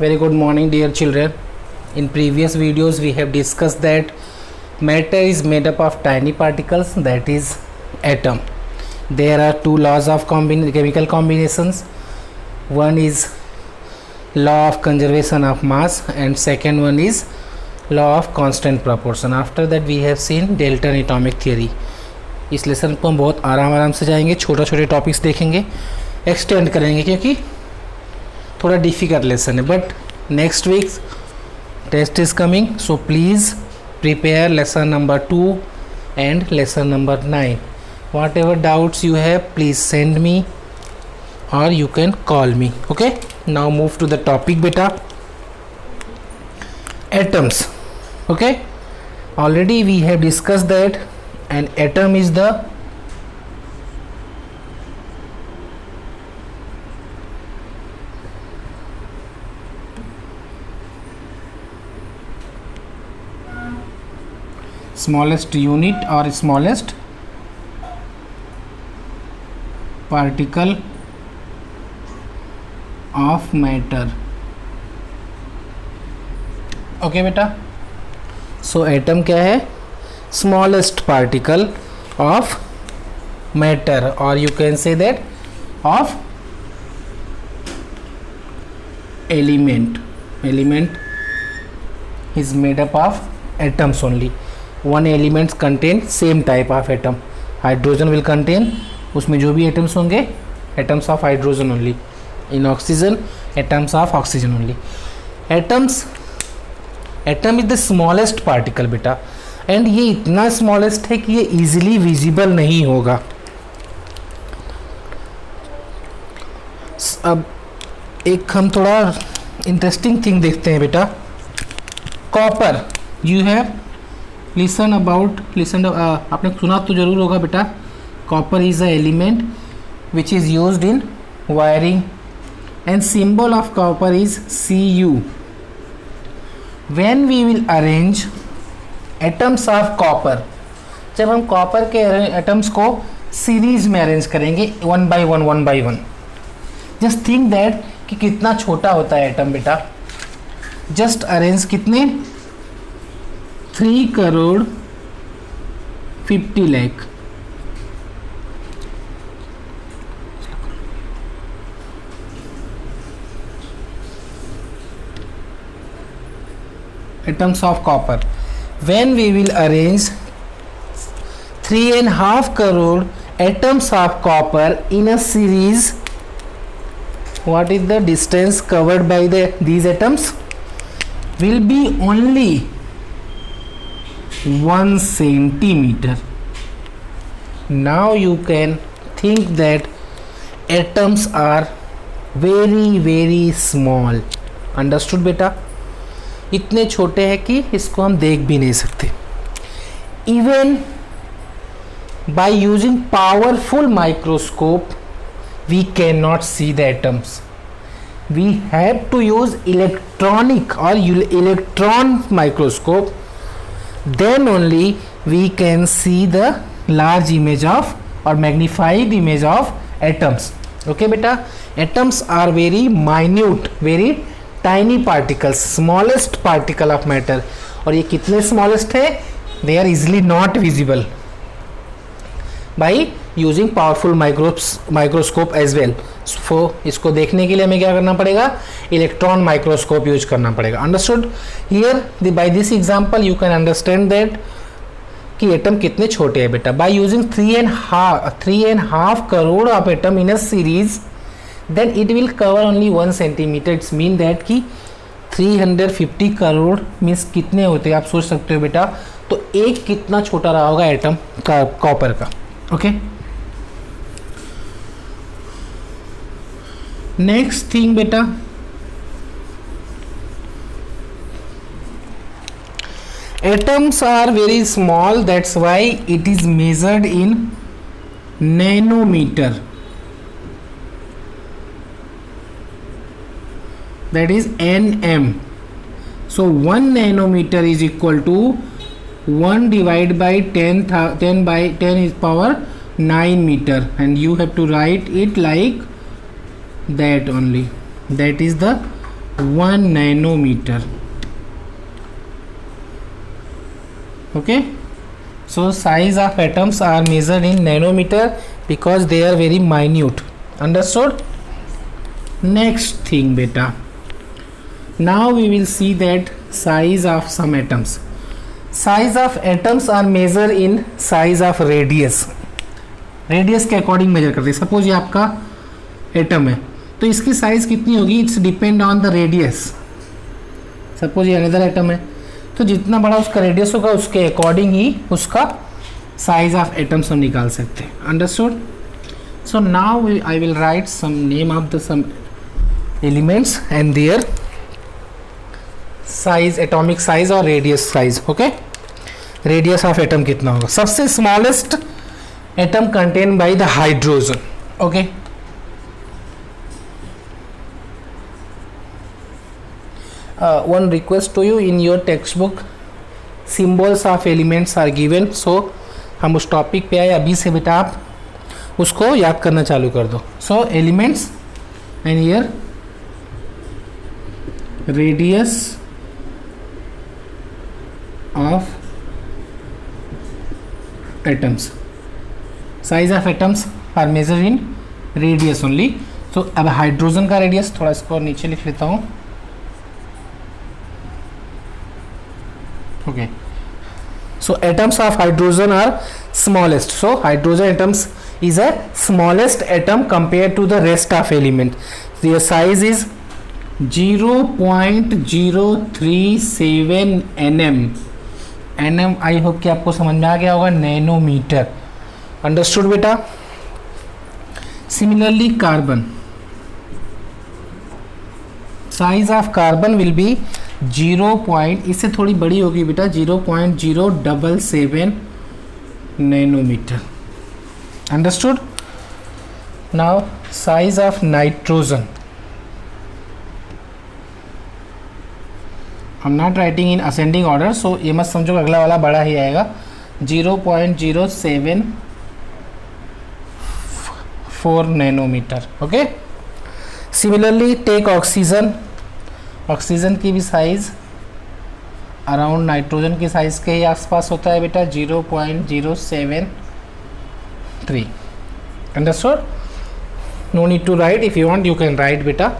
Very good morning, dear children. In previous videos we have discussed that matter is made up of tiny particles, that is atom. There are two laws of chemical combinations. One is law of conservation of mass and second one is law of constant proportion. After that we have seen Dalton atomic theory. इस lesson को हम बहुत आराम से जाएंगे, छोटे topics देखेंगे, extend करेंगे क्योंकि थोड़ा डिफ़िकल्ट लेसन है. But next week test is coming, so please prepare lesson number 2 and lesson number 9. Whatever doubts you have please send me और you can call me. Okay, now move to the topic बेटा. Atoms. Okay, already we have discussed that an atom is the smallest unit or smallest particle of matter. Okay बेटा, so atom क्या है? Smallest particle of matter, और you can say that of element. Element is made up of atoms only. One elements contain same type of atom. Hydrogen will contain, उसमें जो भी atoms होंगे atoms of hydrogen only. In oxygen atoms of oxygen only. Atom is the smallest particle बेटा, and ये इतना smallest है कि ये easily visible नहीं होगा. अब एक हम थोड़ा interesting thing देखते हैं बेटा. Copper, you have listen आपने सुना तो जरूर होगा बेटा. Copper is a element which is used in wiring and symbol of copper is Cu. When we will arrange atoms of copper, जब हम कॉपर के एटम्स को सीरीज में अरेंज करेंगे one by one, just think that कि कितना छोटा होता है एटम बेटा. जस्ट अरेंज कितने 3 crore 50 lakh. atoms of copper. When we will arrange 3.5 crore atoms of copper in a series, what is the distance covered by these atoms? Will be only 1 centimeter. Now you can think that atoms are very small. Understood बेटा? इतने छोटे हैं कि इसको हम देख भी नहीं सकते. Even by using powerful microscope we can not see the atoms. We have to use electronic और electron microscope, then only we can see the large image of और magnified image of atoms. Okay बेटा, atoms are very minute, very tiny particles, smallest particle of matter. और ये कितने smallest है? They are easily not visible by using powerful microscope as well. So इसको देखने के लिए हमें क्या करना पड़ेगा? इलेक्ट्रॉन माइक्रोस्कोप यूज करना पड़ेगा. Understood? Here by this example you can understand that कि एटम कितने छोटे हैं बेटा. By using 3.5 crore of atom in a series, then it will cover only 1 centimeter. It's mean that कि 350 करोड़ मीन्स कितने होते हैं आप सोच सकते हो बेटा. तो एक कितना छोटा रहा होगा एटम का, कॉपर का. ओके, नेक्स्ट थिंग बेटा, atoms are very small, that's why it is measured in nanometer. That is nm. So 1 nanometer is equal to 1 divided by 10 by 10 is power 9 meter, and you have to write it like that only. That is the 1 nanometer. Okay, so size of atoms are measured in nanometer because they are very minute. Understood? Next thing beta, now we will see that size of some atoms. Size of atoms are measured in size of radius. Radius के according major करते हैं. Suppose ये आपका atom है तो इसकी size कितनी होगी, it's depend on the radius. Suppose ये अनदर एटम है तो जितना बड़ा उसका रेडियस होगा उसके अकॉर्डिंग ही उसका साइज ऑफ एटम्स हम निकाल सकते हैं. Understood? So now I will write some name of the some elements and their size, atomic size और radius size. Okay, radius of atom कितना होगा? सबसे smallest atom contained by the hydrogen. Okay, one request to you, in your textbook symbols of elements are given, so हम उस topic पे आए. अभी से बेटा आप उसको याद करना चालू कर दो. So elements and here radius of atoms. Size of atoms are measure in radius only. तो अब हाइड्रोजन का रेडियस थोड़ा इसको नीचे लिख लेता हूँ. Okay, so atoms of hydrogen are smallest. So hydrogen atoms is a smallest atom compare to the rest of element. Their size is 0.037 nm. nm I hope कि आपको समझ में आ गया होगा, नैनोमीटर. अंडरस्टूड बेटा? Similarly carbon, size of carbon will be 0. इससे थोड़ी बड़ी होगी बेटा, 0.077 nanometre. Understood? Now size of nitrogen, I am not writing in ascending order, सो ये मत समझो अगला वाला बड़ा ही आएगा. 0.074 nanometer. Okay, similarly take oxygen. Oxygen की भी साइज अराउंड नाइट्रोजन की साइज के ही आसपास होता है बेटा, 0.073. Understood? No need to write. If you want you can write बेटा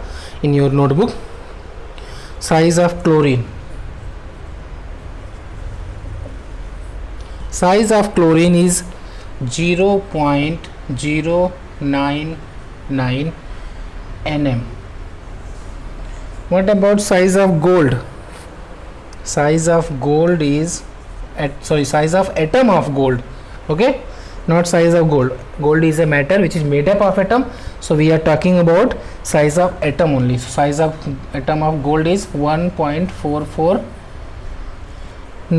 in your notebook. Size of chlorine, size of chlorine is 0.099 nm. What about size of gold? Size of gold is size of atom of gold. Okay, not size of gold. Gold is a matter which is made up of atom, so we are talking about size of atom only. So size of atom of gold is 1.44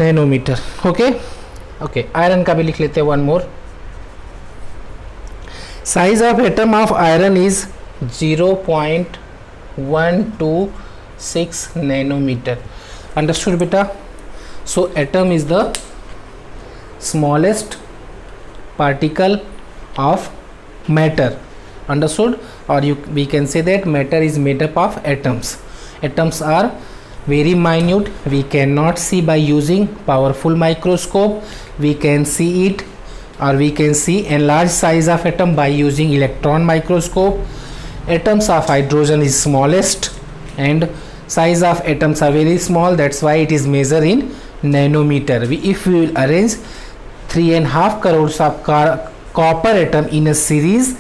nanometer. Okay, okay, iron का भी लिख लेते हैं. One more. Size of atom of iron is 0.126 nanometer. Understood बेटा? So atom is the smallest particle of matter. Understood? और we can say that matter is made up of atoms. Atoms are very minute, we cannot see by using powerful microscope. We can see it, or we can see enlarged size of atom by using electron microscope. Atoms of hydrogen is smallest and size of atoms are very small, that's why it is measured in nanometer. If we will arrange 3.5 crores of copper atom in a series,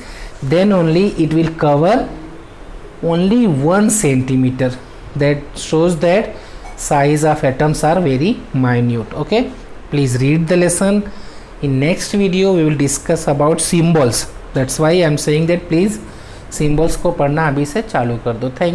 then only it will cover only 1 centimeter. That shows that size of atoms are very minute. Okay, please read the lesson. In next video we will discuss about symbols. That's why I am saying that please symbols को पढ़ना अभी से चालू कर दो. Thank you.